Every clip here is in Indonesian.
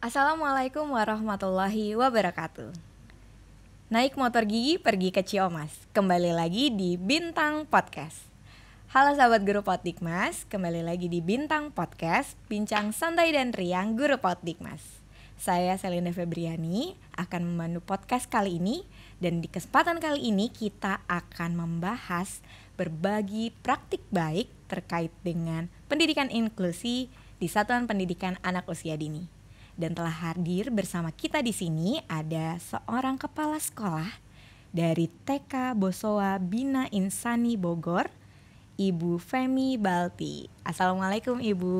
Assalamualaikum warahmatullahi wabarakatuh. Naik motor gigi pergi ke Ciomas. Kembali lagi di Bintang Podcast. Halo sahabat Guru Potdikmas, kembali lagi di Bintang Podcast, bincang santai dan riang Guru Potdikmas. Saya Selina Febriani akan memandu podcast kali ini, dan di kesempatan kali ini kita akan membahas berbagi praktik baik terkait dengan pendidikan inklusi di Satuan Pendidikan Anak Usia Dini. Dan telah hadir bersama kita di sini ada seorang kepala sekolah dari TK Bosowa Bina Insani Bogor, Ibu Femi Balti. Assalamualaikum Ibu.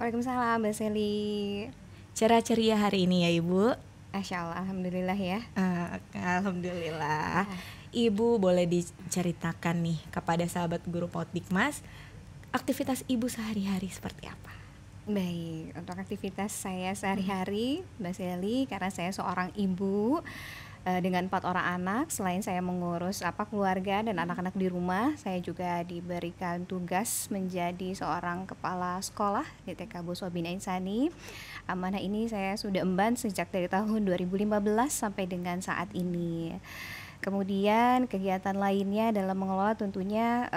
Waalaikumsalam Mbak Seli. Cerah ceria hari ini ya Ibu. Masya Allah, alhamdulillah ya. Alhamdulillah. Ibu boleh diceritakan nih kepada sahabat Guru Potdikmas, aktivitas Ibu sehari-hari seperti apa? Baik, untuk aktivitas saya sehari-hari Mbak Seli, karena saya seorang ibu dengan 4 orang anak. Selain saya mengurus keluarga dan anak-anak di rumah, saya juga diberikan tugas menjadi seorang kepala sekolah di TK Bosowa Bina Insani. Amanah ini saya sudah emban sejak dari tahun 2015 sampai dengan saat ini. Kemudian kegiatan lainnya dalam mengelola tentunya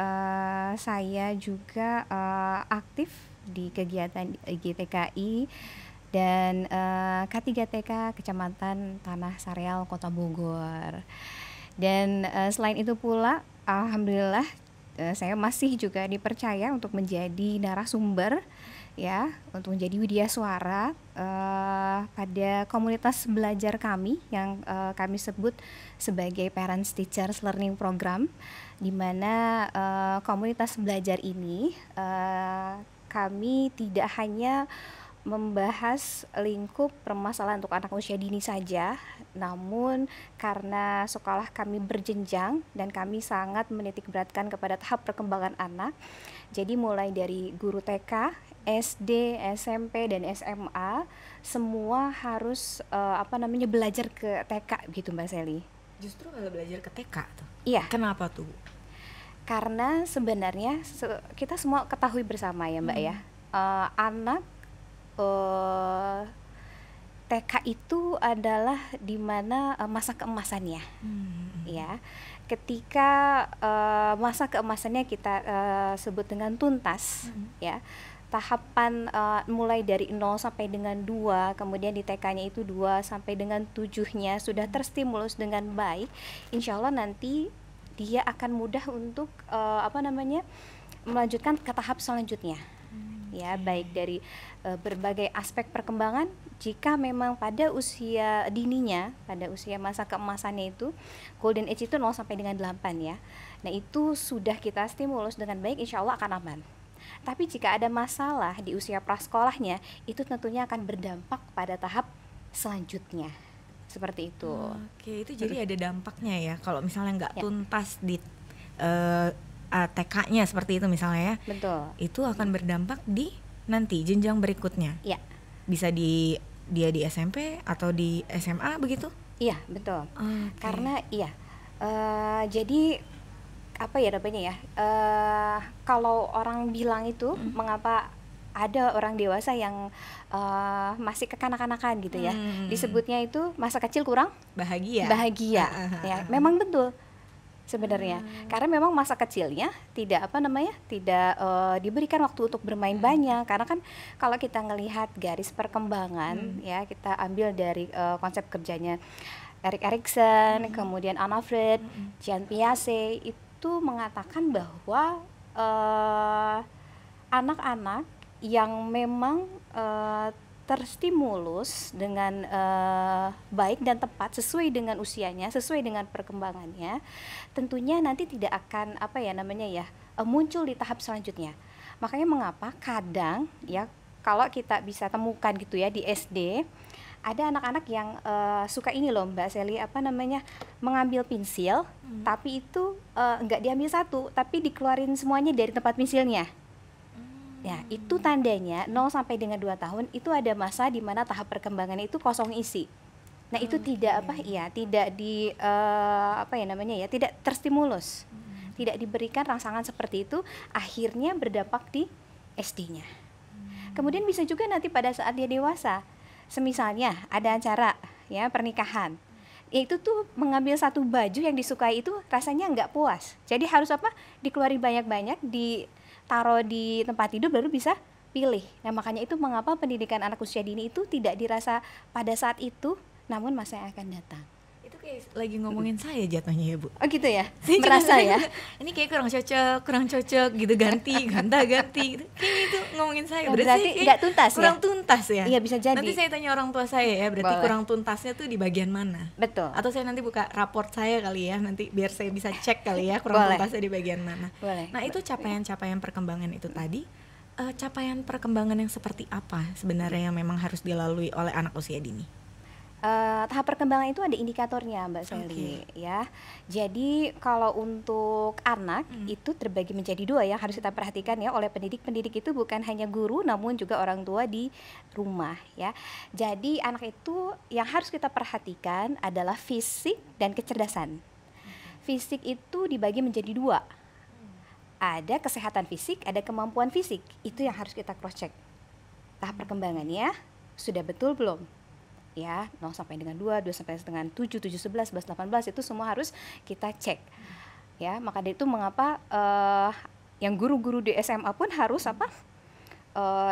saya juga aktif di kegiatan GTKI dan K3TK Kecamatan Tanah Sareal Kota Bogor. Dan selain itu pula alhamdulillah saya masih juga dipercaya untuk menjadi narasumber ya, untuk menjadi widya suara pada komunitas belajar kami yang kami sebut sebagai Parents Teachers Learning Program, di mana komunitas belajar ini kami tidak hanya membahas lingkup permasalahan untuk anak usia dini saja, namun karena sekolah kami berjenjang dan kami sangat menitikberatkan kepada tahap perkembangan anak, jadi mulai dari guru TK, SD, SMP, dan SMA semua harus belajar ke TK gitu Mbak Seli. Justru kalau belajar ke TK tuh? Iya. Kenapa tuh? Karena sebenarnya kita semua ketahui bersama ya Mbak ya, anak TK itu adalah dimana masa keemasannya, ya. Ketika masa keemasannya kita sebut dengan tuntas, ya. Tahapan mulai dari 0 sampai dengan 2, kemudian di TK-nya itu 2 sampai dengan 7-nya sudah terstimulus dengan baik, insya Allah nanti dia akan mudah untuk melanjutkan ke tahap selanjutnya. Ya, baik dari berbagai aspek perkembangan. Jika memang pada usia dininya, pada usia masa keemasannya itu golden age itu 0 sampai dengan 8 ya. Nah, itu sudah kita stimulus dengan baik, insya Allah akan aman. Tapi jika ada masalah di usia prasekolahnya, itu tentunya akan berdampak pada tahap selanjutnya. Seperti itu. Oke, itu jadi ada dampaknya ya kalau misalnya nggak tuntas di TK-nya seperti itu misalnya ya. Betul. Itu akan berdampak di nanti jenjang berikutnya. Iya. Bisa dia di SMP atau di SMA begitu? Iya, betul. Okay. Karena jadi apa ya namanya ya? Kalau orang bilang itu mengapa ada orang dewasa yang masih kekanak-kanakan gitu ya, disebutnya itu masa kecil kurang bahagia ya, memang betul sebenarnya, karena memang masa kecilnya tidak diberikan waktu untuk bermain banyak, karena kan kalau kita ngelihat garis perkembangan ya, kita ambil dari konsep kerjanya Erik Erikson, kemudian Anna Freud, Jean Piaget, itu mengatakan bahwa anak-anak yang memang terstimulus dengan baik dan tepat sesuai dengan usianya, sesuai dengan perkembangannya, tentunya nanti tidak akan muncul di tahap selanjutnya. Makanya mengapa kadang ya, kalau kita bisa temukan gitu ya di SD, ada anak-anak yang suka ini loh Mbak Seli, mengambil pensil, tapi itu nggak diambil satu, tapi dikeluarin semuanya dari tempat pensilnya. Ya, itu tandanya 0 sampai dengan 2 tahun itu ada masa di mana tahap perkembangannya itu kosong isi. Nah, itu tidak tidak terstimulus. Tidak diberikan rangsangan seperti itu, akhirnya berdampak di SD-nya. Kemudian bisa juga nanti pada saat dia dewasa, Semisalnya ada acara ya pernikahan, itu tuh mengambil satu baju yang disukai itu rasanya nggak puas. Jadi harus apa? Dikeluarin banyak-banyak, ditaruh di tempat tidur baru bisa pilih. Nah makanya itu mengapa pendidikan anak usia dini itu tidak dirasa pada saat itu, namun masa yang akan datang. Itu kayak lagi ngomongin saya jatuhnya ya Bu. Oh gitu ya? Saya juga Merasa ya? ini kayak kurang cocok gitu, ganti gitu. Kayak itu ngomongin saya. Oh, berarti kayak nggak tuntas kurang ya? tuntas ya. Iya bisa jadi. Nanti saya tanya orang tua saya ya, berarti Boleh. kurang tuntasnya tuh di bagian mana? Betul. Atau saya nanti buka raport saya kali ya, nanti biar saya bisa cek kali ya kurang Boleh. tuntasnya di bagian mana. Boleh. Nah itu capaian-capaian perkembangan itu tadi, capaian perkembangan yang seperti apa sebenarnya yang memang harus dilalui oleh anak usia dini? Tahap perkembangan itu ada indikatornya Mbak Sally ya. Jadi kalau untuk anak itu terbagi menjadi dua yang harus kita perhatikan ya oleh pendidik. Pendidik itu bukan hanya guru namun juga orang tua di rumah ya. Jadi anak itu yang harus kita perhatikan adalah fisik dan kecerdasan. Fisik itu dibagi menjadi dua. Ada kesehatan fisik, ada kemampuan fisik. Itu yang harus kita cross check. Tahap perkembangannya sudah betul belum? Ya, 0 sampai dengan 2, 2 sampai dengan 7, 7, 11, 11, 18 itu semua harus kita cek. Ya, maka dari itu mengapa yang guru-guru di SMA pun harus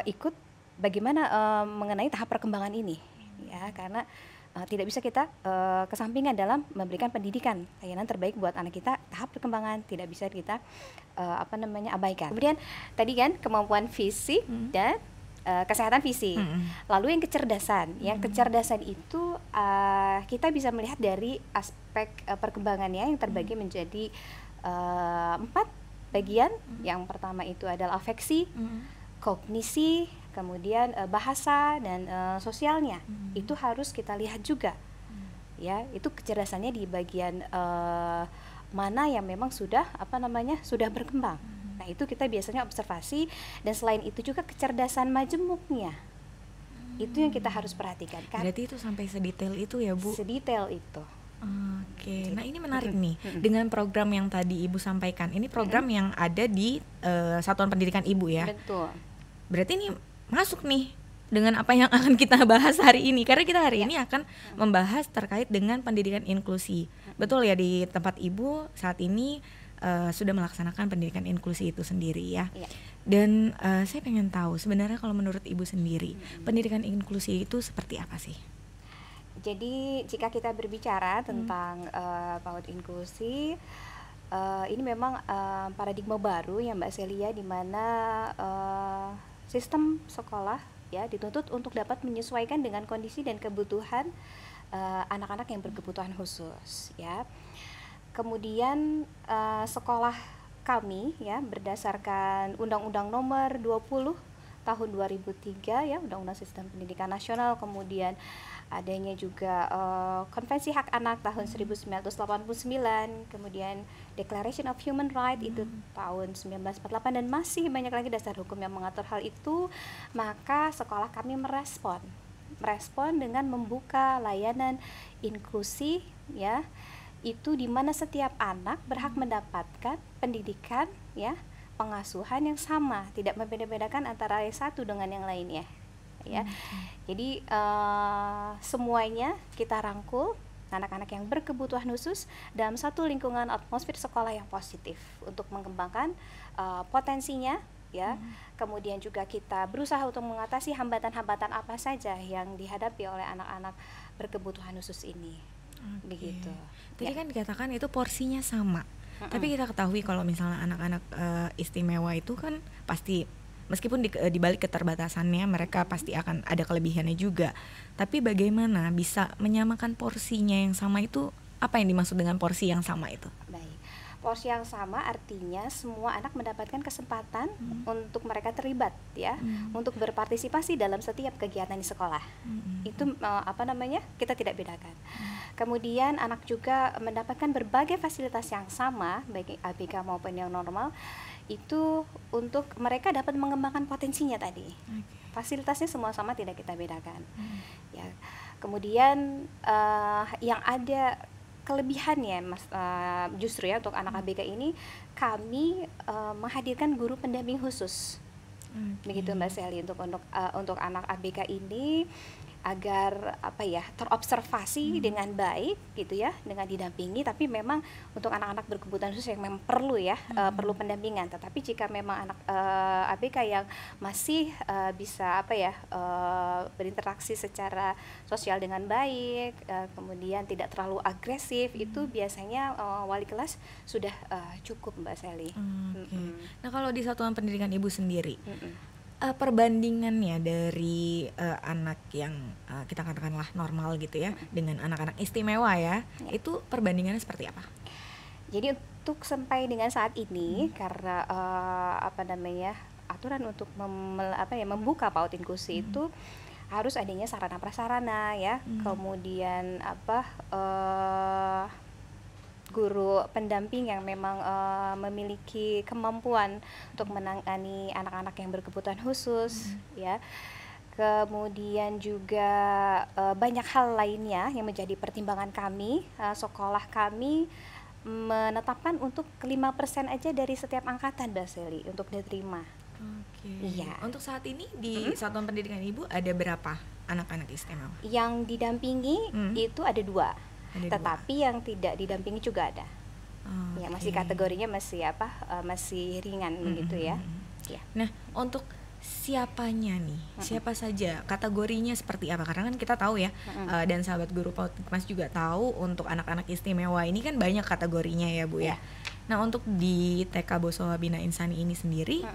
ikut bagaimana mengenai tahap perkembangan ini. Ya, karena tidak bisa kita kesampingan dalam memberikan pendidikan layanan terbaik buat anak kita. Tahap perkembangan tidak bisa kita abaikan. Kemudian tadi kan kemampuan fisik dan kesehatan fisik. Lalu yang kecerdasan, kecerdasan itu kita bisa melihat dari aspek perkembangannya yang terbagi menjadi 4 bagian. Yang pertama itu adalah afeksi, kognisi, kemudian bahasa dan sosialnya. Itu harus kita lihat juga. Ya, itu kecerdasannya di bagian mana yang memang sudah sudah berkembang. Nah itu kita biasanya observasi, dan selain itu juga kecerdasan majemuknya itu yang kita harus perhatikan kan. Berarti itu sampai sedetail itu ya Bu? Sedetail itu. Oke, nah ini menarik nih dengan program yang tadi Ibu sampaikan. Ini program yang ada di Satuan Pendidikan Ibu ya? Betul. Berarti ini masuk nih dengan apa yang akan kita bahas hari ini, karena kita hari ini akan membahas terkait dengan pendidikan inklusi. Betul ya, di tempat Ibu saat ini sudah melaksanakan pendidikan inklusi itu sendiri ya. Dan saya pengen tahu sebenarnya kalau menurut Ibu sendiri pendidikan inklusi itu seperti apa sih? Jadi jika kita berbicara tentang PAUD inklusi, ini memang paradigma baru ya Mbak Celia, di mana sistem sekolah ya dituntut untuk dapat menyesuaikan dengan kondisi dan kebutuhan anak-anak yang berkebutuhan khusus ya. Kemudian sekolah kami ya berdasarkan Undang-Undang Nomor 20 tahun 2003 ya, Undang-Undang Sistem Pendidikan Nasional, kemudian adanya juga Konvensi Hak Anak tahun 1989, kemudian Declaration of Human Rights itu tahun 1948, dan masih banyak lagi dasar hukum yang mengatur hal itu. Maka sekolah kami merespon dengan membuka layanan inklusi ya, itu di mana setiap anak berhak mendapatkan pendidikan ya, pengasuhan yang sama, tidak membeda-bedakan antara yang satu dengan yang lainnya ya. Jadi semuanya kita rangkul anak-anak yang berkebutuhan khusus dalam satu lingkungan atmosfer sekolah yang positif untuk mengembangkan potensinya ya. Kemudian juga kita berusaha untuk mengatasi hambatan-hambatan apa saja yang dihadapi oleh anak-anak berkebutuhan khusus ini. Begitu. Tadi kan dikatakan itu porsinya sama. Tapi kita ketahui kalau misalnya anak-anak istimewa itu kan pasti meskipun di balik keterbatasannya mereka pasti akan ada kelebihannya juga. Tapi bagaimana bisa menyamakan porsinya yang sama itu? Apa yang dimaksud dengan porsi yang sama itu? Baik. Porsi yang sama artinya semua anak mendapatkan kesempatan untuk mereka terlibat ya, untuk berpartisipasi dalam setiap kegiatan di sekolah. Itu kita tidak bedakan. Kemudian anak juga mendapatkan berbagai fasilitas yang sama baik ABK maupun yang normal, itu untuk mereka dapat mengembangkan potensinya tadi. Fasilitasnya semua sama, tidak kita bedakan. Ya. Kemudian yang ada kelebihannya justru ya untuk anak ABK ini kami menghadirkan guru pendamping khusus. Begitu Mbak Sally, untuk anak ABK ini agar apa ya, terobservasi dengan baik gitu ya, dengan didampingi. Tapi memang untuk anak-anak berkebutuhan khusus yang memang perlu ya, perlu pendampingan. Tetapi jika memang anak ABK yang masih bisa apa ya, berinteraksi secara sosial dengan baik, kemudian tidak terlalu agresif, itu biasanya wali kelas sudah cukup, Mbak Sally. Nah, kalau di satuan pendidikan Ibu sendiri, perbandingannya dari anak yang kita katakanlah normal gitu ya, dengan anak-anak istimewa ya, itu perbandingannya seperti apa? Jadi untuk sampai dengan saat ini, karena apa namanya, aturan untuk membuka PAUD inklusi itu harus adanya sarana prasarana ya, kemudian guru pendamping yang memang memiliki kemampuan untuk menangani anak-anak yang berkebutuhan khusus ya. Kemudian juga banyak hal lainnya yang menjadi pertimbangan kami. Sekolah kami menetapkan untuk 5% aja dari setiap angkatan, Mbak Sally, untuk diterima. Iya. Untuk saat ini di satuan pendidikan Ibu ada berapa anak-anak istimewa? Yang didampingi itu ada 2. Tetapi yang tidak didampingi juga ada. Ya, masih kategorinya masih ringan begitu ya. Ya. Nah, untuk siapanya nih? Siapa saja? Kategorinya seperti apa? Karena kan kita tahu ya, dan sahabat guru Mas juga tahu, untuk anak-anak istimewa ini kan banyak kategorinya ya, Bu ya. Nah, untuk di TK Bosowa Bina Insani ini sendiri,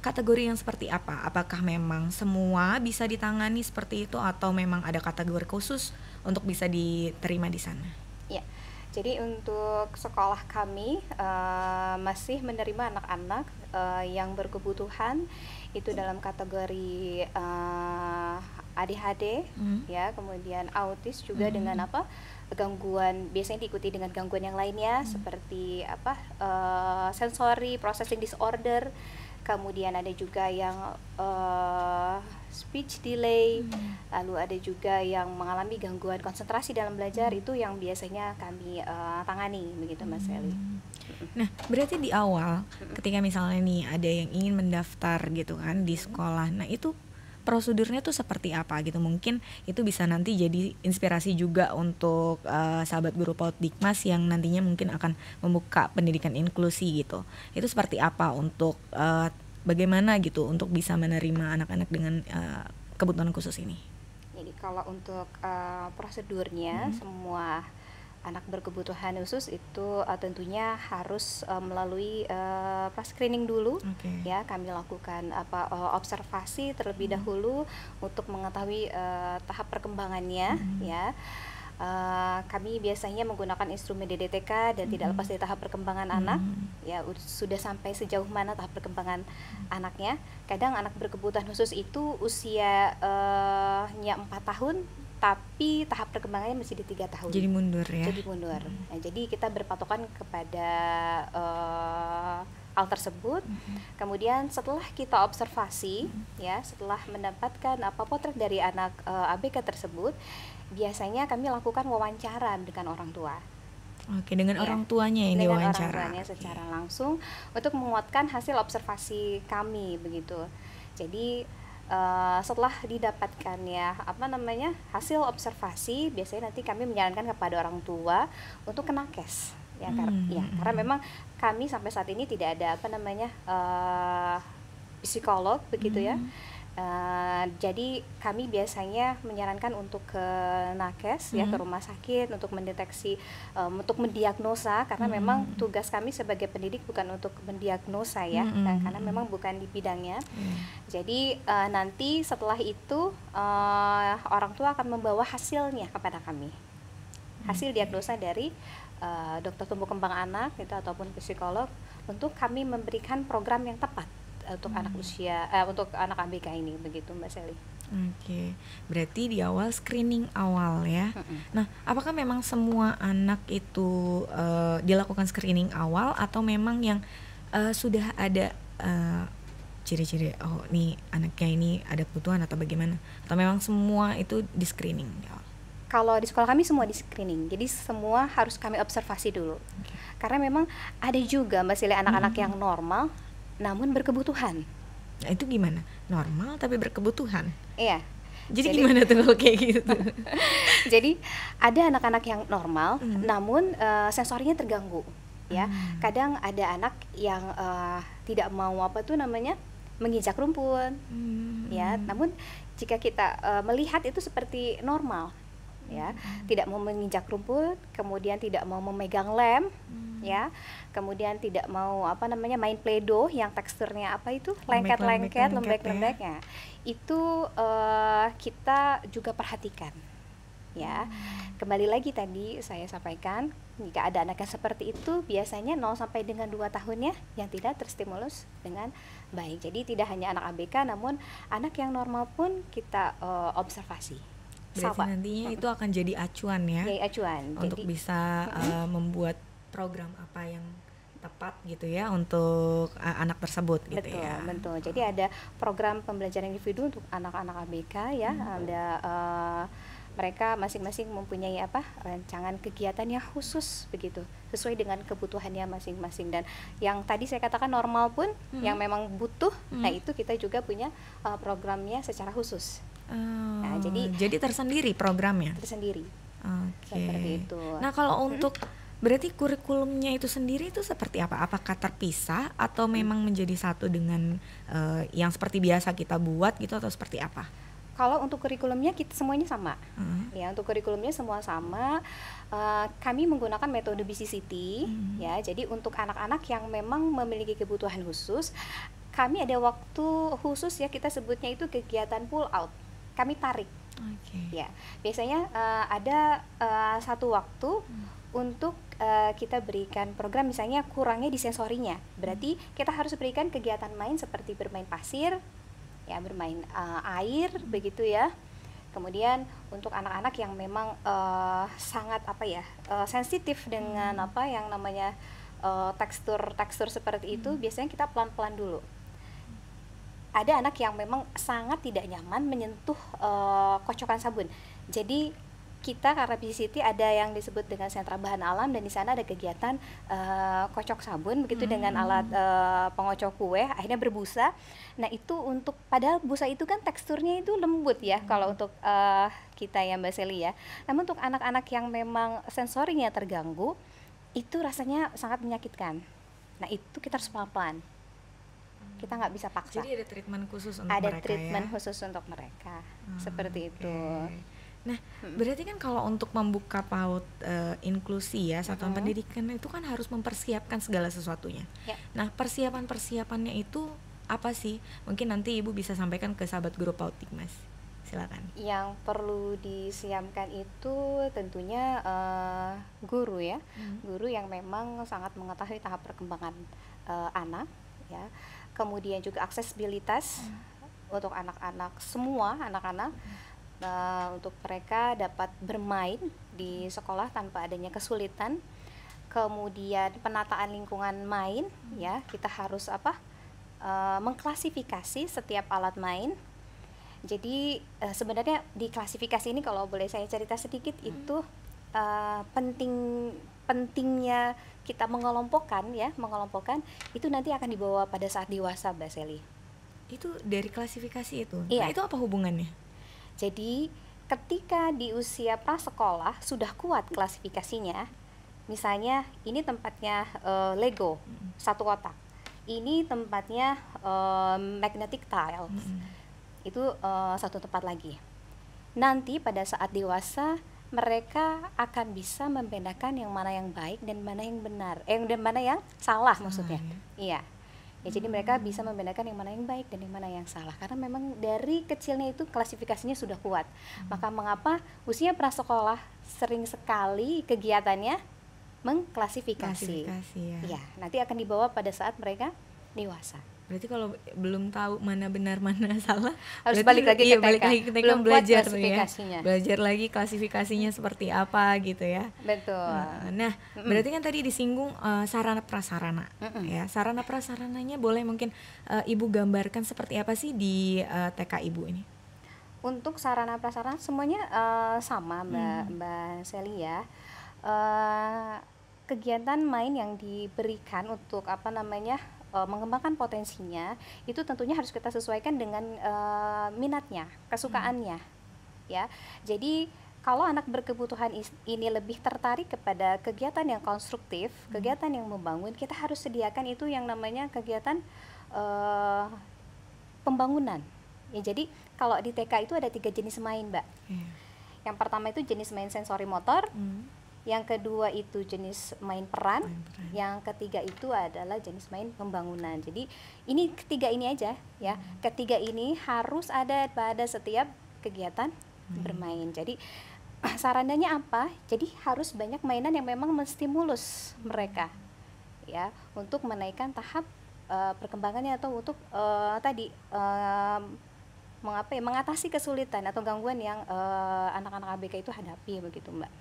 kategori yang seperti apa? Apakah memang semua bisa ditangani seperti itu, atau memang ada kategori khusus untuk bisa diterima di sana? Ya, jadi untuk sekolah kami masih menerima anak-anak yang berkebutuhan itu dalam kategori ADHD ya, kemudian autis juga dengan gangguan, biasanya diikuti dengan gangguan yang lainnya seperti sensory processing disorder. Kemudian ada juga yang speech delay, lalu ada juga yang mengalami gangguan konsentrasi dalam belajar, itu yang biasanya kami tangani begitu, Mas Sally. Nah, berarti di awal ketika misalnya nih ada yang ingin mendaftar gitu kan di sekolah, nah itu prosedurnya tuh seperti apa gitu? Mungkin itu bisa nanti jadi inspirasi juga untuk sahabat guru PAUD Dikmas yang nantinya mungkin akan membuka pendidikan inklusi gitu. Itu seperti apa untuk bagaimana gitu untuk bisa menerima anak-anak dengan kebutuhan khusus ini? Jadi kalau untuk prosedurnya, semua anak berkebutuhan khusus itu tentunya harus melalui screening dulu. Ya, kami lakukan observasi terlebih dahulu untuk mengetahui tahap perkembangannya ya. Kami biasanya menggunakan instrumen DDTK dan tidak lepas dari tahap perkembangan anak ya, sudah sampai sejauh mana tahap perkembangan anaknya. Kadang anak berkebutuhan khusus itu usianya 4 tahun tapi tahap perkembangannya masih di 3 tahun. Jadi mundur ya. Jadi mundur. Nah, jadi kita berpatokan kepada hal tersebut. Kemudian setelah kita observasi ya, setelah mendapatkan potret dari anak ABK tersebut, biasanya kami lakukan wawancara dengan orang tua. Dengan orang tuanya yang diwawancara. Dengan orang tuanya secara langsung untuk menguatkan hasil observasi kami begitu. Jadi setelah didapatkan ya hasil observasi, biasanya nanti kami menyarankan kepada orang tua untuk ke nakes ya, karena memang kami sampai saat ini tidak ada psikolog begitu ya. Jadi kami biasanya menyarankan untuk ke nakes ya, ke rumah sakit untuk mendeteksi, untuk mendiagnosa, karena memang tugas kami sebagai pendidik bukan untuk mendiagnosa ya, karena memang bukan di bidangnya. Jadi nanti setelah itu orang tua akan membawa hasilnya kepada kami, hasil diagnosa dari dokter tumbuh kembang anak itu ataupun psikolog, untuk kami memberikan program yang tepat untuk anak untuk anak ABK ini begitu, Mbak Sally. Berarti di awal screening awal ya. Nah, apakah memang semua anak itu dilakukan screening awal, atau memang yang sudah ada ciri-ciri nih anaknya ini ada kebutuhan atau bagaimana? Atau memang semua itu di screening? Kalau di sekolah kami semua di screening, jadi semua harus kami observasi dulu. Karena memang ada juga Mbak Sally anak-anak yang normal namun berkebutuhan. Nah, itu gimana? Normal tapi berkebutuhan? Iya. Jadi gimana tuh kalau kayak gitu? Jadi ada anak-anak yang normal, namun sensorinya terganggu, ya. Kadang ada anak yang tidak mau menginjak rumput, ya. Namun jika kita melihat itu seperti normal, ya, tidak mau menginjak rumput, kemudian tidak mau memegang lem, ya, kemudian tidak mau main play-doh yang teksturnya lengket-lengket, lembek-lembek, ya. Itu kita juga perhatikan, ya. Kembali lagi tadi saya sampaikan, jika ada anak yang seperti itu biasanya 0 sampai dengan 2 tahunnya yang tidak terstimulus dengan baik. Jadi tidak hanya anak ABK, namun anak yang normal pun kita observasi. Berarti nantinya itu akan jadi acuan ya, jadi acuan untuk bisa membuat program apa yang tepat gitu ya untuk anak tersebut gitu. Betul, ya. Betul. Jadi ada program pembelajaran individu untuk anak-anak ABK, ya. Ada mereka masing-masing mempunyai rancangan kegiatan yang khusus begitu, sesuai dengan kebutuhannya masing-masing. Dan yang tadi saya katakan normal pun yang memang butuh, nah itu kita juga punya programnya secara khusus. Nah, jadi tersendiri programnya. Tersendiri. Oke. Seperti itu. Nah, kalau untuk berarti kurikulumnya itu sendiri itu seperti apa? Apakah terpisah atau memang menjadi satu dengan yang seperti biasa kita buat gitu, atau seperti apa? Kalau untuk kurikulumnya kita semuanya sama, ya. Untuk kurikulumnya semua sama. Kami menggunakan metode BCCT, ya. Jadi untuk anak-anak yang memang memiliki kebutuhan khusus, kami ada waktu khusus, ya, kita sebutnya itu kegiatan pull out. Kami tarik, ya. Biasanya ada satu waktu untuk kita berikan program, misalnya kurangnya di sensorinya, berarti kita harus berikan kegiatan main seperti bermain pasir, ya, bermain air begitu, ya. Kemudian untuk anak-anak yang memang sangat sensitif dengan yang namanya tekstur seperti itu, biasanya kita pelan-pelan dulu. Ada anak yang memang sangat tidak nyaman menyentuh kocokan sabun. Jadi kita karena BCCT ada yang disebut dengan sentra bahan alam, dan di sana ada kegiatan kocok sabun begitu dengan alat pengocok kue, akhirnya berbusa. Nah, itu padahal busa itu kan teksturnya itu lembut, ya, kalau untuk kita, ya, Mbak Seli, ya. Namun untuk anak-anak yang memang sensorinya terganggu, itu rasanya sangat menyakitkan. Nah, itu kita harus pelan-pelan. Kita nggak bisa paksa. Jadi ada treatment khusus untuk mereka. Ada treatment khusus untuk mereka, seperti itu. Nah, berarti kan kalau untuk membuka PAUD inklusi, ya, satuan pendidikan itu kan harus mempersiapkan segala sesuatunya. Ya. Nah, persiapannya itu apa sih? Mungkin nanti Ibu bisa sampaikan ke sahabat guru PAUD Dikmas. Silakan. Yang perlu disiapkan itu tentunya guru, ya. Guru yang memang sangat mengetahui tahap perkembangan anak, ya. Kemudian juga aksesibilitas untuk anak-anak, semua anak-anak, untuk mereka dapat bermain di sekolah tanpa adanya kesulitan. Kemudian penataan lingkungan main, ya, kita harus mengklasifikasi setiap alat main. Jadi sebenarnya di klasifikasi ini, kalau boleh saya cerita sedikit, itu pentingnya kita mengelompokkan itu nanti akan dibawa pada saat dewasa, Mbak Seli. Itu dari klasifikasi itu. Iya. Nah, itu apa hubungannya? Jadi ketika di usia prasekolah sudah kuat klasifikasinya, misalnya ini tempatnya Lego satu kotak, ini tempatnya magnetic tiles, itu satu tempat lagi. Nanti pada saat dewasa mereka akan bisa membedakan yang mana yang baik dan mana yang benar, dan mana yang salah, maksudnya. Iya. Ya, jadi mereka bisa membedakan yang mana yang baik dan yang mana yang salah, karena memang dari kecilnya itu klasifikasinya sudah kuat. Maka mengapa usia prasekolah sering sekali kegiatannya mengklasifikasi. Ya, nanti akan dibawa pada saat mereka dewasa. Berarti kalau belum tahu mana benar mana salah, harus balik lagi ke TK. Balik lagi ke TK, belum belajar klasifikasinya. Ya. Belajar lagi klasifikasinya seperti apa gitu, ya. Betul. Nah, berarti kan tadi disinggung sarana prasarana, ya. Sarana prasarananya boleh mungkin Ibu gambarkan seperti apa sih di TK Ibu ini? Untuk sarana prasarana semuanya sama, Mbak Seli, ya. Kegiatan main yang diberikan untuk mengembangkan potensinya itu tentunya harus kita sesuaikan dengan minatnya, kesukaannya, ya. Jadi kalau anak berkebutuhan ini lebih tertarik kepada kegiatan yang konstruktif, kegiatan yang membangun, kita harus sediakan itu yang namanya kegiatan pembangunan. Ya, jadi kalau di TK itu ada 3 jenis main, Mbak. Yang pertama itu jenis main sensori motor, yang kedua itu jenis main peran, yang ketiga itu adalah jenis main pembangunan. Jadi ini ketiga ini aja ya. Ketiga ini harus ada pada setiap kegiatan bermain. Jadi sarannya apa? Jadi harus banyak mainan yang memang menstimulus mereka ya, untuk menaikkan tahap perkembangannya atau untuk mengatasi kesulitan atau gangguan yang anak-anak ABK itu hadapi begitu, Mbak.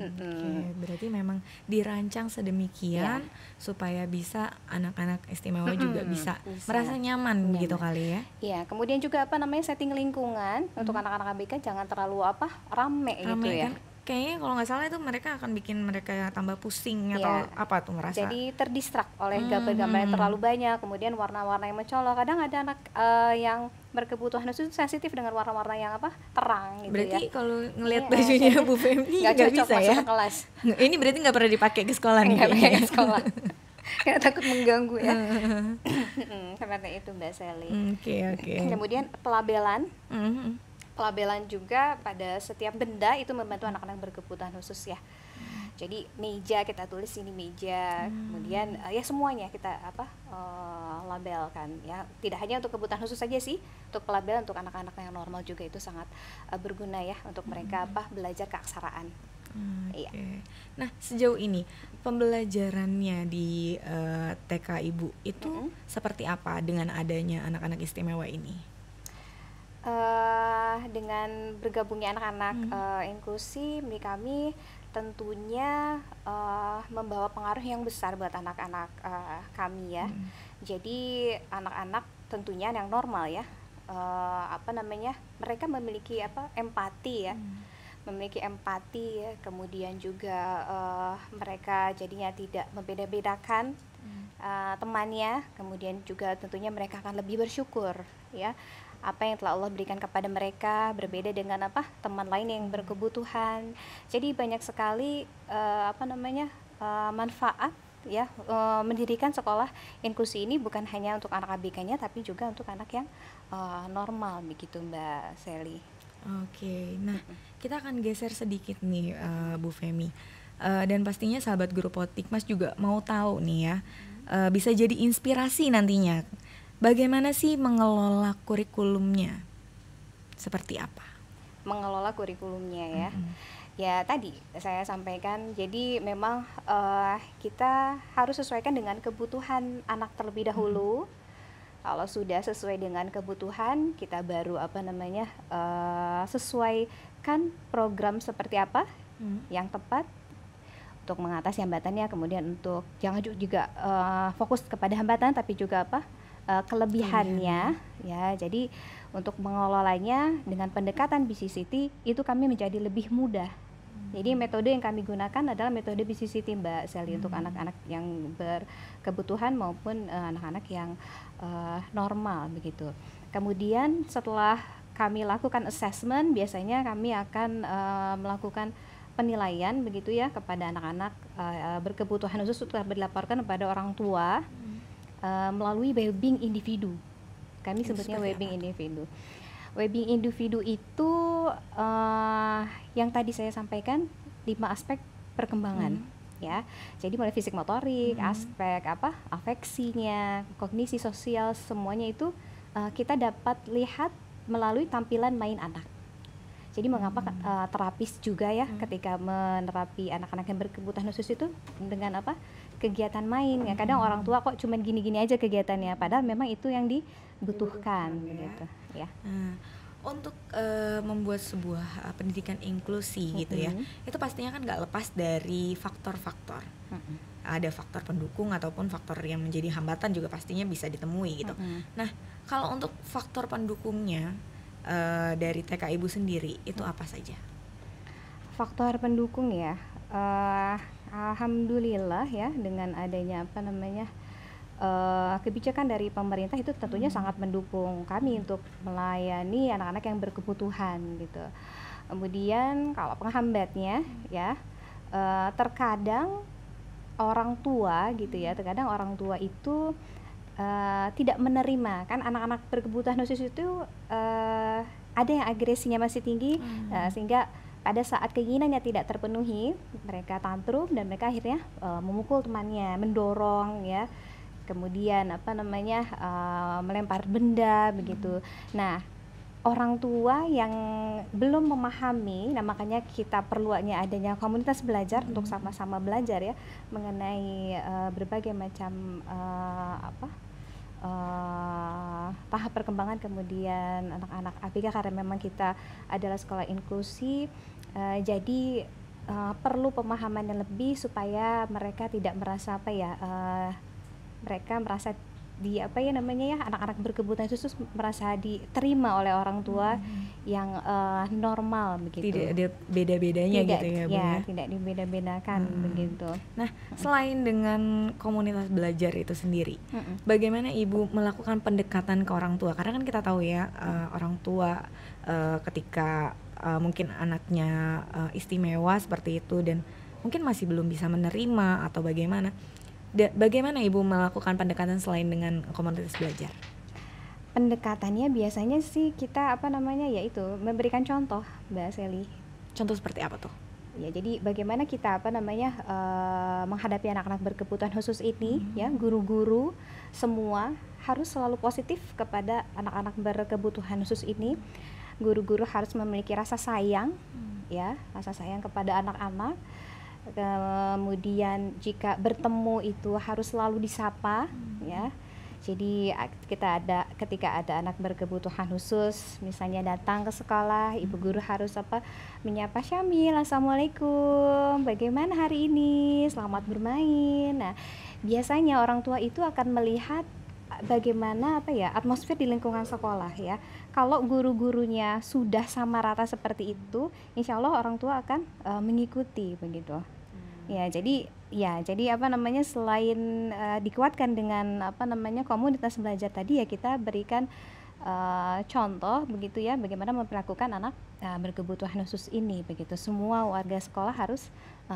Oke, berarti memang dirancang sedemikian supaya bisa anak-anak istimewa juga bisa merasa nyaman gitu kali ya. Iya, kemudian juga setting lingkungan untuk anak-anak ABK jangan terlalu rame gitu ya. Kan kayaknya kalau nggak salah itu mereka akan bikin mereka tambah pusing atau apa tuh merasa. Jadi terdistrak oleh gambar-gambar yang terlalu banyak, kemudian warna-warna yang mencolok. Kadang ada anak yang berkebutuhan khusus sensitif dengan warna-warna yang terang gitu. Berarti kalau ngelihat bajunya Bu Femi nggak bisa ya? Kelas. Ini berarti nggak pernah dipakai ke sekolah nih? Nggak pakai ke sekolah. Karena takut mengganggu ya. Seperti itu, Mbak Sally. Oke. Kemudian pelabelan. Pelabelan juga pada setiap benda itu membantu anak-anak berkebutuhan khusus ya. Jadi meja kita tulis ini meja, kemudian ya semuanya kita labelkan ya. Tidak hanya untuk kebutuhan khusus saja sih, untuk pelabelan untuk anak-anak yang normal juga itu sangat berguna ya untuk mereka belajar keaksaraan. Iya. Nah, sejauh ini pembelajarannya di TK Ibu itu seperti apa dengan adanya anak-anak istimewa ini? Dengan bergabungnya anak-anak inklusi di kami tentunya membawa pengaruh yang besar buat anak-anak kami ya. Jadi anak-anak tentunya yang normal ya, mereka memiliki empati ya, memiliki empati ya. Kemudian juga mereka jadinya tidak membeda-bedakan temannya. Kemudian juga tentunya mereka akan lebih bersyukur ya. Apa yang telah Allah berikan kepada mereka berbeda dengan teman lain yang berkebutuhan. Jadi banyak sekali manfaat ya, mendirikan sekolah inklusi ini bukan hanya untuk anak ABK-nya tapi juga untuk anak yang normal begitu, Mbak Sally. Oke, nah kita akan geser sedikit nih Bu Femi, dan pastinya sahabat Guru Potikmas juga mau tahu nih ya, bisa jadi inspirasi nantinya. Bagaimana sih mengelola kurikulumnya? Seperti apa? Mengelola kurikulumnya ya. Ya tadi saya sampaikan, jadi memang kita harus sesuaikan dengan kebutuhan anak terlebih dahulu. Kalau sudah sesuai dengan kebutuhan, kita baru sesuaikan program seperti apa yang tepat untuk mengatasi hambatannya. Kemudian untuk jangan juga fokus kepada hambatan, tapi juga kelebihannya ya. Jadi untuk mengelolanya dengan pendekatan BCCT itu kami menjadi lebih mudah. Jadi metode yang kami gunakan adalah metode BCCT, Mbak Sally, untuk anak-anak yang berkebutuhan maupun anak-anak yang normal begitu. Kemudian setelah kami lakukan assessment, biasanya kami akan melakukan penilaian begitu ya kepada anak-anak berkebutuhan khusus setelah dilaporkan kepada orang tua melalui webbing individu. Kami sebutnya webbing individu. Webbing individu itu yang tadi saya sampaikan 5 aspek perkembangan ya. Jadi mulai fisik motorik, aspek afeksinya, kognisi sosial, semuanya itu kita dapat lihat melalui tampilan main anak. Jadi mengapa terapis juga ya ketika menerapi anak-anak yang berkebutuhan khusus itu dengan kegiatan main ya. Kadang orang tua kok cuman gini-gini aja kegiatannya, padahal memang itu yang dibutuhkan gitu ya. Untuk membuat sebuah pendidikan inklusi gitu ya, itu pastinya kan nggak lepas dari faktor-faktor. Ada faktor pendukung ataupun faktor yang menjadi hambatan juga pastinya bisa ditemui gitu. Nah, kalau untuk faktor pendukungnya dari TK Ibu sendiri itu apa saja? Faktor pendukung ya, alhamdulillah ya, dengan adanya kebijakan dari pemerintah itu tentunya sangat mendukung kami untuk melayani anak-anak yang berkebutuhan gitu. Kemudian kalau penghambatnya ya, terkadang orang tua gitu ya, terkadang orang tua itu tidak menerima, kan anak-anak berkebutuhan khusus itu ada yang agresinya masih tinggi, sehingga pada saat keinginannya tidak terpenuhi mereka tantrum dan mereka akhirnya memukul temannya, mendorong ya, kemudian melempar benda begitu. Nah, orang tua yang belum memahami, nah makanya kita perlunya adanya komunitas belajar untuk sama-sama belajar ya mengenai berbagai macam tahap perkembangan kemudian anak-anak ABK, karena memang kita adalah sekolah inklusi, jadi perlu pemahaman yang lebih supaya mereka tidak merasa mereka merasa anak-anak berkebutuhan khusus merasa diterima oleh orang tua yang normal begitu. Tidak ada beda-bedanya gitu ya, Bu ya. Tidak dibeda-bedakan begitu. Nah, selain dengan komunitas belajar itu sendiri, bagaimana Ibu melakukan pendekatan ke orang tua? Karena kan kita tahu ya, orang tua ketika mungkin anaknya istimewa seperti itu dan mungkin masih belum bisa menerima atau bagaimana. Bagaimana Ibu melakukan pendekatan selain dengan komunitas belajar? Pendekatannya biasanya sih kita yaitu memberikan contoh, Mbak Seli. Contoh seperti apa tuh? Ya, jadi bagaimana kita menghadapi anak-anak berkebutuhan khusus ini ya, guru-guru semua harus selalu positif kepada anak-anak berkebutuhan khusus ini. Guru-guru harus memiliki rasa sayang ya, rasa sayang kepada anak-anak. Kemudian jika bertemu itu harus selalu disapa ya. Jadi ketika ada anak berkebutuhan khusus misalnya datang ke sekolah, ibu guru harus menyapa, Syamil, assalamualaikum, bagaimana hari ini, selamat bermain. Nah, biasanya orang tua itu akan melihat bagaimana atmosfer di lingkungan sekolah ya. Kalau guru-gurunya sudah sama rata seperti itu, insya Allah orang tua akan mengikuti begitu. Ya, jadi selain dikuatkan dengan komunitas belajar tadi ya, kita berikan contoh begitu ya, bagaimana memperlakukan anak berkebutuhan khusus ini begitu. Semua warga sekolah harus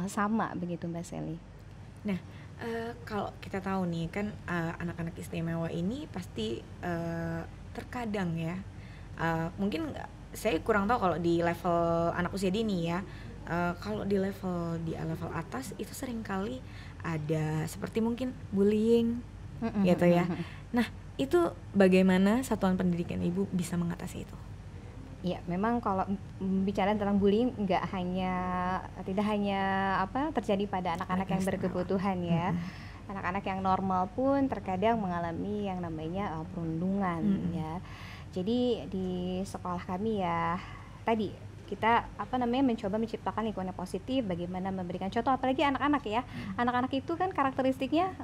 sama begitu, Mbak Seli. Nah, kalau kita tahu nih kan anak-anak istimewa ini pasti terkadang ya, mungkin saya kurang tahu kalau di level anak usia dini ya, kalau di level atas itu seringkali ada seperti mungkin bullying gitu ya. Nah, itu bagaimana satuan pendidikan Ibu bisa mengatasi itu? Ya, memang kalau bicara tentang bullying tidak hanya terjadi pada anak-anak yang berkebutuhan ya. Anak-anak yang normal pun terkadang mengalami yang namanya perundungan ya. Jadi di sekolah kami ya tadi kita mencoba menciptakan lingkungan yang positif, bagaimana memberikan contoh, apalagi anak-anak ya. Anak-anak itu kan karakteristiknya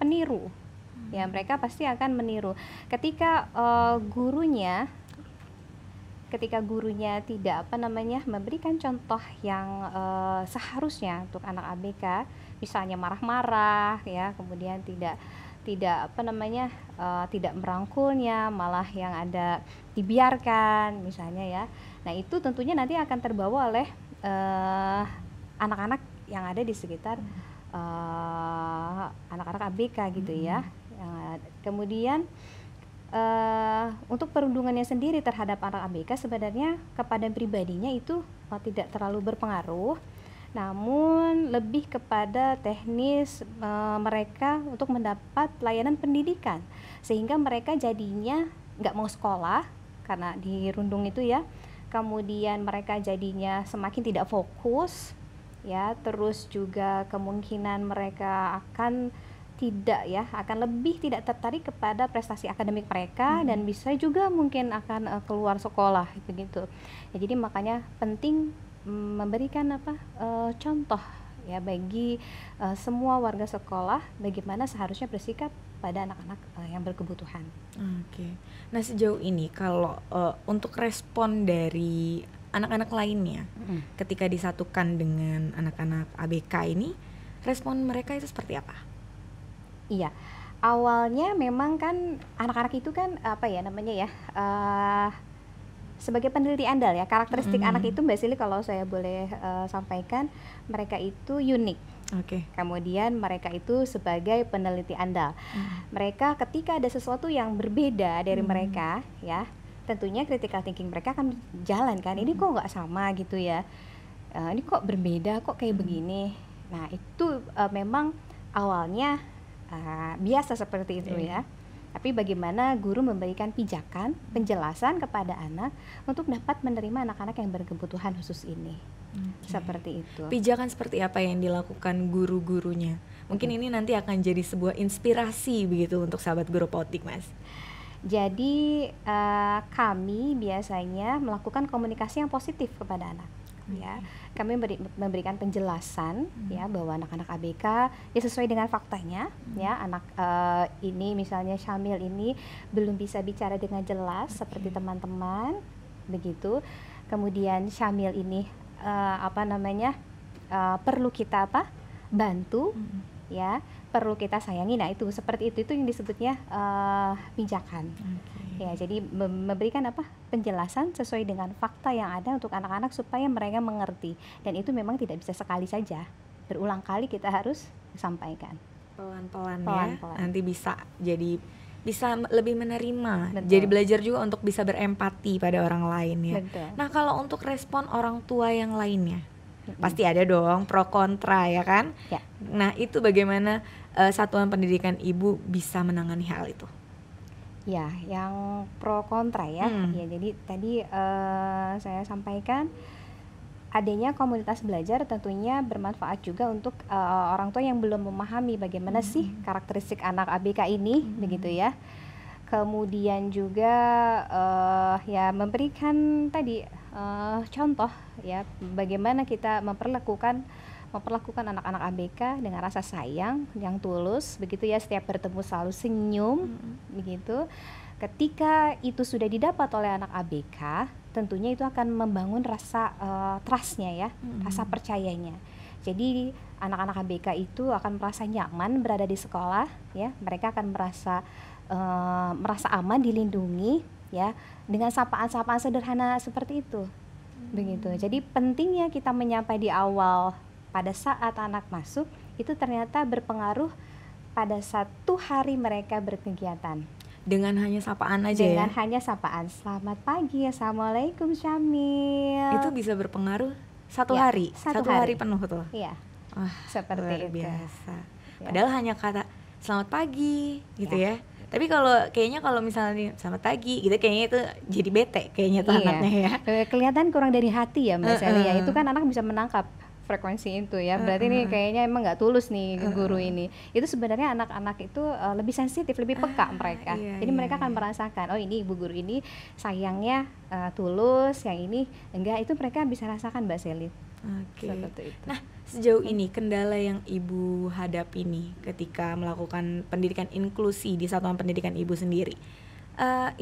peniru. Ya, mereka pasti akan meniru. Ketika gurunya tidak memberikan contoh yang seharusnya untuk anak ABK, misalnya marah-marah ya, kemudian tidak merangkulnya, malah yang ada dibiarkan misalnya ya. Nah, itu tentunya nanti akan terbawa oleh anak-anak yang ada di sekitar anak-anak ABK gitu ya. Kemudian untuk perundungannya sendiri terhadap anak ABK sebenarnya kepada pribadinya itu tidak terlalu berpengaruh, namun lebih kepada teknis mereka untuk mendapat layanan pendidikan, sehingga mereka jadinya nggak mau sekolah karena dirundung itu ya. Kemudian mereka jadinya semakin tidak fokus ya, terus juga kemungkinan mereka akan lebih tidak tertarik kepada prestasi akademik mereka, dan bisa juga mungkin akan keluar sekolah begitu ya. Jadi makanya penting memberikan contoh ya bagi semua warga sekolah bagaimana seharusnya bersikap pada anak-anak yang berkebutuhan. Oke. Nah, sejauh ini kalau untuk respon dari anak-anak lainnya ketika disatukan dengan anak-anak ABK ini, respon mereka itu seperti apa? Iya, Awalnya memang kan anak-anak itu kan apa ya namanya ya, sebagai peneliti andal ya, karakteristik anak itu Mbak Sili kalau saya boleh sampaikan, mereka itu unik. Oke. Kemudian mereka itu sebagai peneliti andal. Mereka ketika ada sesuatu yang berbeda dari mereka ya, tentunya critical thinking mereka akan jalan kan, ini kok nggak sama gitu ya, ini kok berbeda, kok kayak begini. Nah itu memang awalnya biasa seperti itu ya. Tapi bagaimana guru memberikan pijakan, penjelasan kepada anak untuk dapat menerima anak-anak yang berkebutuhan khusus ini. Seperti itu. Pijakan seperti apa yang dilakukan guru-gurunya? Mungkin ini nanti akan jadi sebuah inspirasi begitu untuk sahabat guru Podikmas. Jadi kami biasanya melakukan komunikasi yang positif kepada anak. Ya, kami memberikan penjelasan ya bahwa anak-anak ABK ya sesuai dengan faktanya ya, anak ini misalnya Syamil ini belum bisa bicara dengan jelas seperti teman-teman begitu. Kemudian Syamil ini perlu kita bantu ya, perlu kita sayangi. Nah itu seperti itu yang disebutnya pijakan. Ya, jadi memberikan penjelasan sesuai dengan fakta yang ada untuk anak-anak supaya mereka mengerti, dan itu memang tidak bisa sekali saja, berulang kali kita harus sampaikan Pelan-pelan ya, nanti bisa lebih menerima. Betul. Jadi belajar juga untuk bisa berempati pada orang lain ya. Betul. Nah kalau untuk respon orang tua yang lainnya, pasti ada dong pro kontra ya kan ya. Nah itu bagaimana satuan pendidikan ibu bisa menangani hal itu? Ya, yang pro kontra ya. Ya, jadi tadi saya sampaikan adanya komunitas belajar tentunya bermanfaat juga untuk orang tua yang belum memahami bagaimana sih karakteristik anak ABK ini, begitu ya. Kemudian juga ya memberikan tadi contoh ya bagaimana kita memperlakukan anak-anak ABK dengan rasa sayang yang tulus, begitu ya, setiap bertemu selalu senyum, begitu. Ketika itu sudah didapat oleh anak ABK, tentunya itu akan membangun rasa trust-nya ya, rasa percayanya. Jadi anak-anak ABK itu akan merasa nyaman berada di sekolah ya, mereka akan merasa aman, dilindungi ya, dengan sapaan-sapaan sederhana seperti itu. Begitu. Jadi pentingnya kita menyapa di awal pada saat anak masuk itu ternyata berpengaruh pada satu hari mereka berkegiatan. Dengan hanya sapaan aja Dengan hanya sapaan, selamat pagi, assalamualaikum Syamil. Itu bisa berpengaruh satu hari penuh tuh. Iya. Seperti luar biasa. Ya. Padahal hanya kata selamat pagi gitu ya. Tapi kalau misalnya selamat pagi gitu, kayaknya itu jadi bete kayaknya tuh anaknya ya. Kelihatan kurang dari hati ya Mbak Sally ya. Itu kan anak bisa menangkap frekuensi itu ya, berarti ini kayaknya emang nggak tulus nih guru ini. Itu sebenarnya anak-anak itu lebih sensitif, lebih peka mereka. Jadi mereka akan merasakan, oh ini ibu guru ini sayangnya tulus, yang ini enggak, itu mereka bisa rasakan Mbak Sally. Seperti itu. Nah sejauh ini kendala yang ibu hadapi nih ketika melakukan pendidikan inklusi di satuan pendidikan ibu sendiri,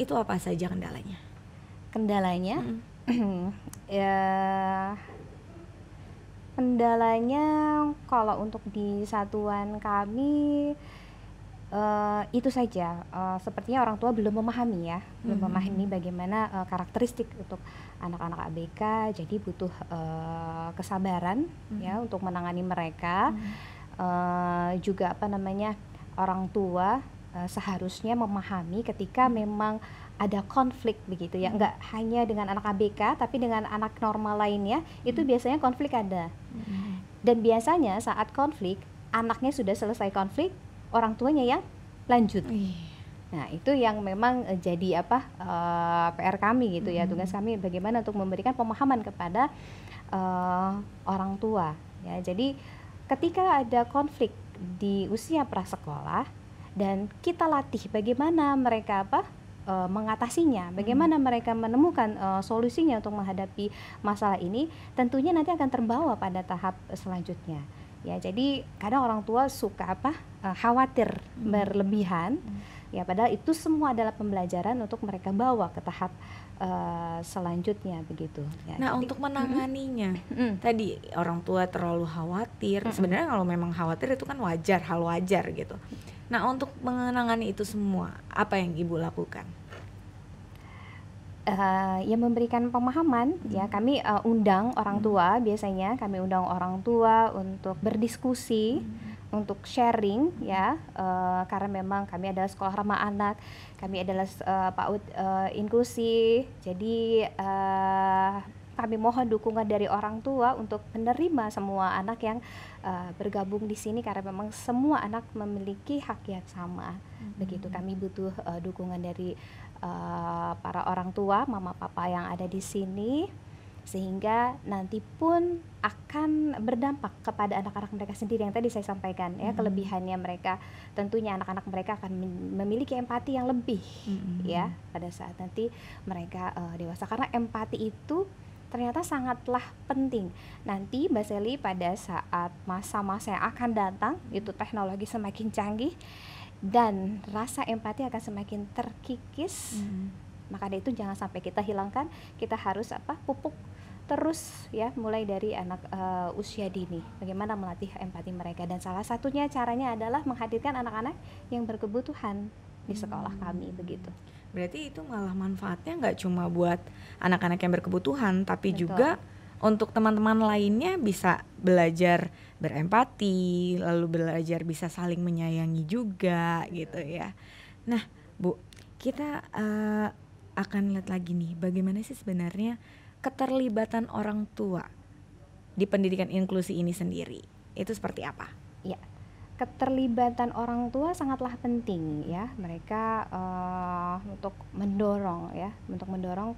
itu apa saja kendalanya? Kendalanya kendalanya kalau untuk di satuan kami itu saja, sepertinya orang tua belum memahami ya, belum memahami bagaimana karakteristik untuk anak-anak ABK, jadi butuh kesabaran ya untuk menangani mereka. Juga orang tua seharusnya memahami ketika memang ada konflik begitu ya, nggak hanya dengan anak ABK tapi dengan anak normal lainnya, itu biasanya konflik ada. Dan biasanya saat konflik, anaknya sudah selesai konflik, orang tuanya yang lanjut. Nah itu yang memang jadi PR kami gitu ya, tugas kami bagaimana untuk memberikan pemahaman kepada orang tua ya. Jadi ketika ada konflik di usia prasekolah dan kita latih bagaimana mereka mengatasinya, bagaimana mereka menemukan solusinya untuk menghadapi masalah ini, tentunya nanti akan terbawa pada tahap selanjutnya. Ya, jadi kadang orang tua suka khawatir berlebihan, ya padahal itu semua adalah pembelajaran untuk mereka bawa ke tahap selanjutnya begitu. Ya, nah jadi, untuk menanganinya, tadi orang tua terlalu khawatir. Sebenarnya kalau memang khawatir itu kan wajar, hal wajar gitu. Nah, untuk mengenangani itu semua, apa yang Ibu lakukan? Ya memberikan pemahaman ya, kami undang orang tua, biasanya kami undang orang tua untuk berdiskusi, untuk sharing ya, karena memang kami adalah sekolah ramah anak, kami adalah PAUD inklusi, jadi kami mohon dukungan dari orang tua untuk menerima semua anak yang bergabung di sini, karena memang semua anak memiliki hak yang sama. Begitu, kami butuh dukungan dari para orang tua, mama papa yang ada di sini, sehingga nanti pun akan berdampak kepada anak-anak mereka sendiri yang tadi saya sampaikan ya, kelebihannya mereka, tentunya anak-anak mereka akan memiliki empati yang lebih ya pada saat nanti mereka dewasa, karena empati itu ternyata sangatlah penting. Nanti Mbak Sally, pada saat masa-masa yang akan datang, itu teknologi semakin canggih dan rasa empati akan semakin terkikis. Maka dari itu jangan sampai kita hilangkan, kita harus pupuk terus ya, mulai dari anak usia dini, bagaimana melatih empati mereka, dan salah satunya caranya adalah menghadirkan anak-anak yang berkebutuhan di sekolah kami, begitu. Berarti itu malah manfaatnya nggak cuma buat anak-anak yang berkebutuhan, tapi Betul. juga untuk teman-teman lainnya bisa belajar berempati, lalu belajar bisa saling menyayangi juga gitu ya. Nah Bu, kita akan lihat lagi nih, bagaimana sih sebenarnya keterlibatan orang tua di pendidikan inklusi ini sendiri, itu seperti apa? Ya, keterlibatan orang tua sangatlah penting ya, mereka untuk mendorong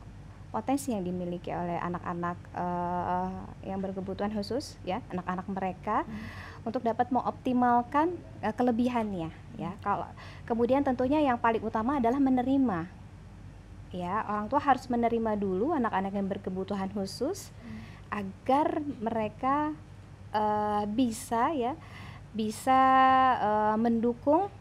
potensi yang dimiliki oleh anak-anak yang berkebutuhan khusus ya, anak-anak mereka untuk dapat mengoptimalkan kelebihannya ya. Kalau kemudian tentunya yang paling utama adalah menerima ya, orang tua harus menerima dulu anak-anak yang berkebutuhan khusus agar mereka bisa mendukung,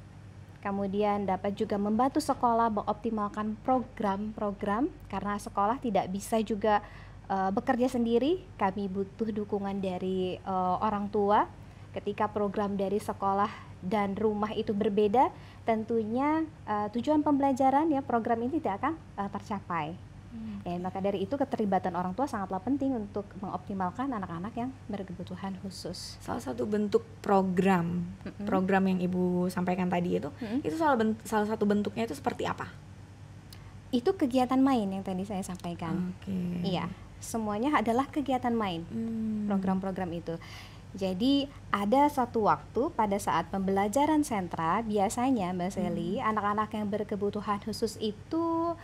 kemudian dapat juga membantu sekolah mengoptimalkan program-program, karena sekolah tidak bisa juga bekerja sendiri. Kami butuh dukungan dari orang tua. Ketika program dari sekolah dan rumah itu berbeda, tentunya tujuan pembelajaran ya, program ini tidak akan tercapai. Ya, maka dari itu keterlibatan orang tua sangatlah penting untuk mengoptimalkan anak-anak yang berkebutuhan khusus. Salah satu bentuk program yang Ibu sampaikan tadi itu salah satu bentuknya itu seperti apa? Itu kegiatan main yang tadi saya sampaikan. Iya, semuanya adalah kegiatan main, program-program itu. Jadi ada satu waktu pada saat pembelajaran sentra, biasanya Mbak Sally, anak-anak yang berkebutuhan khusus itu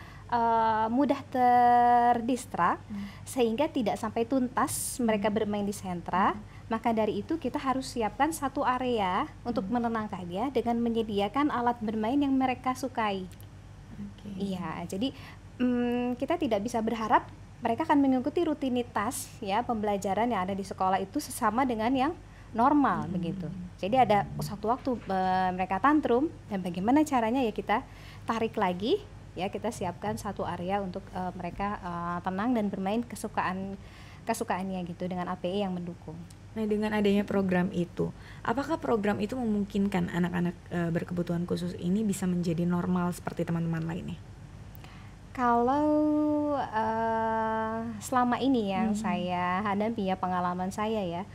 mudah terdistrak sehingga tidak sampai tuntas mereka bermain di sentra. Maka dari itu kita harus siapkan satu area untuk menenangkan dia dengan menyediakan alat bermain yang mereka sukai. Iya, jadi kita tidak bisa berharap mereka akan mengikuti rutinitas ya pembelajaran yang ada di sekolah itu sesama dengan yang normal begitu. Jadi ada satu waktu mereka tantrum, dan bagaimana caranya ya, kita tarik lagi ya, kita siapkan satu area untuk mereka tenang dan bermain kesukaannya gitu, dengan API yang mendukung. Nah, dengan adanya program itu, apakah program itu memungkinkan anak-anak berkebutuhan khusus ini bisa menjadi normal seperti teman-teman lainnya? Kalau selama ini yang saya hadapi ya, pengalaman saya ya,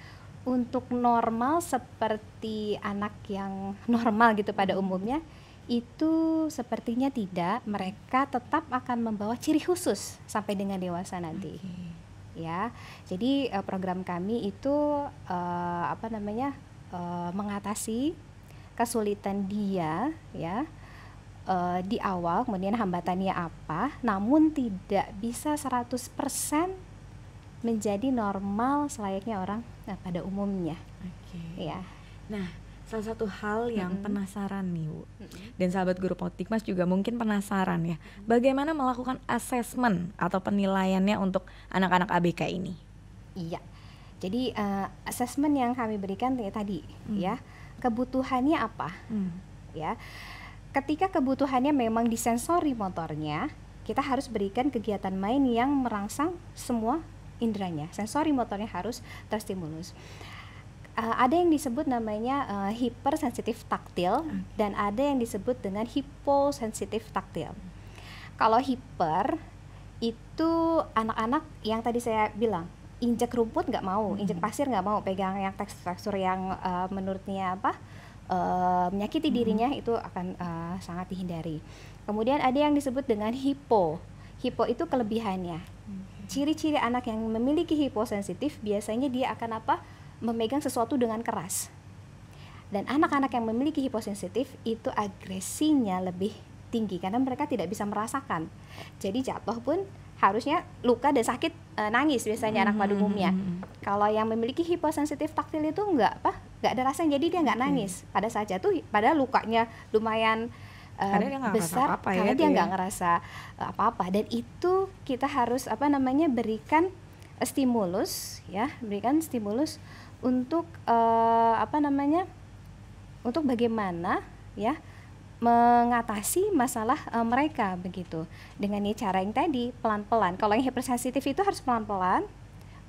untuk normal seperti anak yang normal gitu pada umumnya, itu sepertinya tidak. Mereka tetap akan membawa ciri khusus sampai dengan dewasa nanti. Ya, jadi program kami itu mengatasi kesulitan dia ya di awal, kemudian hambatannya apa, namun tidak bisa 100% menjadi normal selayaknya orang pada umumnya. Ya. Nah, salah satu hal yang penasaran nih Bu, dan sahabat guru Potikmas juga mungkin penasaran ya, bagaimana melakukan asesmen atau penilaiannya untuk anak-anak ABK ini? Iya, jadi asesmen yang kami berikan tadi ya, kebutuhannya apa ya. Ketika kebutuhannya memang di sensori motornya, kita harus berikan kegiatan main yang merangsang semua inderanya, sensori motornya harus terstimulus. Ada yang disebut namanya hypersensitif taktil dan ada yang disebut dengan hyposensitif taktil. Kalau hyper itu anak-anak yang tadi saya bilang injek rumput nggak mau, injek pasir nggak mau, pegang yang tekstur yang menurutnya menyakiti dirinya, itu akan sangat dihindari. Kemudian ada yang disebut dengan hypo itu kelebihannya. Ciri-ciri anak yang memiliki hyposensitif biasanya dia akan memegang sesuatu dengan keras. Dan anak-anak yang memiliki hyposensitif itu agresinya lebih tinggi karena mereka tidak bisa merasakan. Jadi jatuh pun harusnya luka dan sakit, nangis biasanya anak pada umumnya. Kalau yang memiliki hyposensitif taktil itu nggak ada rasanya, jadi dia nggak nangis pada saat jatuh, padahal lukanya lumayan besar karena dia nggak ngerasa apa-apa. Dan itu kita harus berikan stimulus untuk untuk bagaimana ya mengatasi masalah mereka begitu, dengan cara yang tadi pelan-pelan. Kalau yang hipersensitif itu harus pelan-pelan.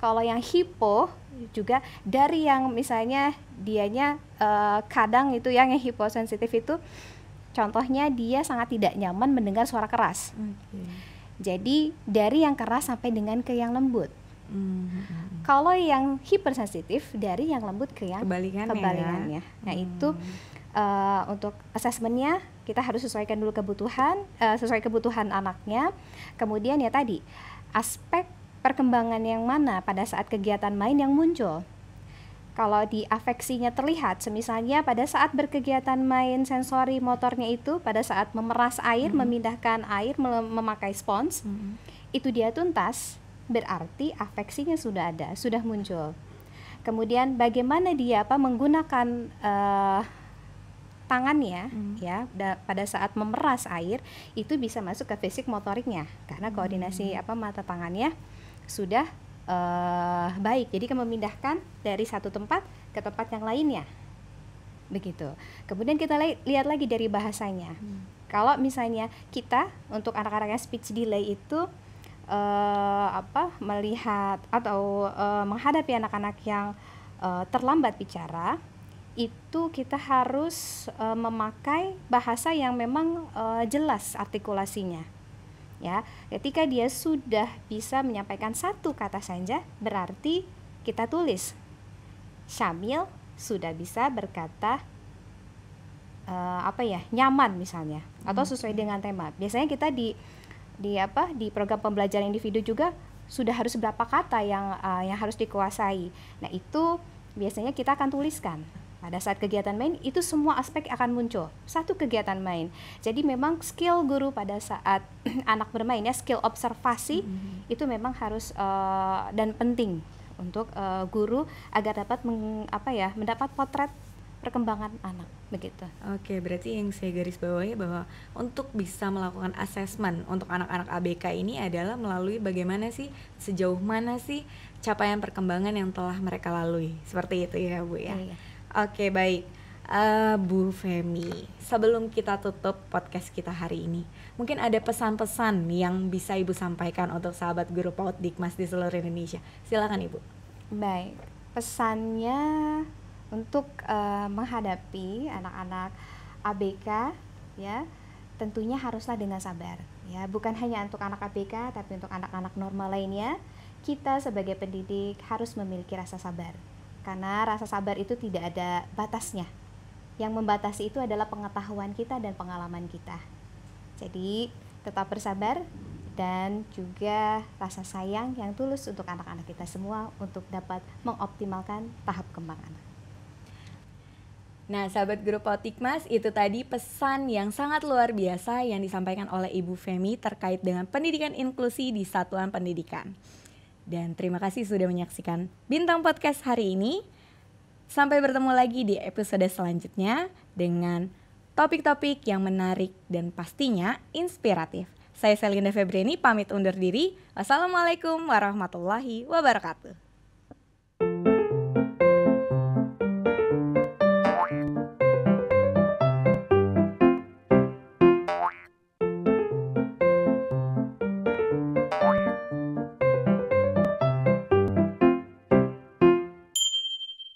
Kalau yang hipo juga dari yang misalnya dianya kadang itu yang hiposensitif itu contohnya dia sangat tidak nyaman mendengar suara keras. Jadi dari yang keras sampai dengan ke yang lembut. Kalau yang hipersensitif dari yang lembut ke yang kebalikannya. Nah itu untuk asesmennya kita harus sesuaikan dulu sesuai kebutuhan anaknya. Kemudian ya tadi aspek perkembangan yang mana pada saat kegiatan main yang muncul. Kalau di afeksinya terlihat, misalnya pada saat berkegiatan main sensori motornya itu pada saat memeras air, memindahkan air, memakai spons, itu dia tuntas, berarti afeksinya sudah ada, sudah muncul. Kemudian bagaimana dia menggunakan tangannya pada saat memeras air, itu bisa masuk ke fisik motoriknya karena koordinasi mata tangannya sudah baik, jadi memindahkan dari satu tempat ke tempat yang lainnya begitu. Kemudian kita lihat lagi dari bahasanya. Kalau misalnya kita untuk anak-anak yang speech delay itu melihat atau menghadapi anak-anak yang terlambat bicara, itu kita harus memakai bahasa yang memang jelas artikulasinya. Ya, ketika dia sudah bisa menyampaikan satu kata saja, berarti kita tulis Syamil sudah bisa berkata nyaman misalnya, atau sesuai dengan tema. Biasanya kita di program pembelajaran individu juga sudah harus berapa kata yang harus dikuasai. Nah itu biasanya kita akan tuliskan. Pada saat kegiatan main itu semua aspek akan muncul satu kegiatan main. Jadi memang skill guru pada saat anak bermain skill observasi itu memang harus dan penting untuk guru agar dapat mendapat potret perkembangan anak begitu. Oke, berarti yang saya garis bawahi bahwa untuk bisa melakukan asesmen untuk anak-anak ABK ini adalah melalui bagaimana sih, sejauh mana sih capaian perkembangan yang telah mereka lalui. Seperti itu ya Bu ya. Iya. Oke, baik. Bu Femi, sebelum kita tutup podcast kita hari ini, mungkin ada pesan-pesan yang bisa Ibu sampaikan untuk sahabat guru PAUD Dikmas di seluruh Indonesia. Silakan Ibu. Baik, pesannya untuk menghadapi anak-anak ABK ya, tentunya haruslah dengan sabar ya, bukan hanya untuk anak ABK tapi untuk anak-anak normal lainnya. Kita sebagai pendidik harus memiliki rasa sabar. Karena rasa sabar itu tidak ada batasnya. Yang membatasi itu adalah pengetahuan kita dan pengalaman kita. Jadi tetap bersabar dan juga rasa sayang yang tulus untuk anak-anak kita semua untuk dapat mengoptimalkan tahap kembang anak. Nah, sahabat guru PAUD Dikmas, itu tadi pesan yang sangat luar biasa yang disampaikan oleh Ibu Femi terkait dengan pendidikan inklusi di satuan pendidikan. Dan terima kasih sudah menyaksikan Bintang Podcast hari ini. Sampai bertemu lagi di episode selanjutnya dengan topik-topik yang menarik dan pastinya inspiratif. Saya Selinda Febriani pamit undur diri. Wassalamualaikum warahmatullahi wabarakatuh.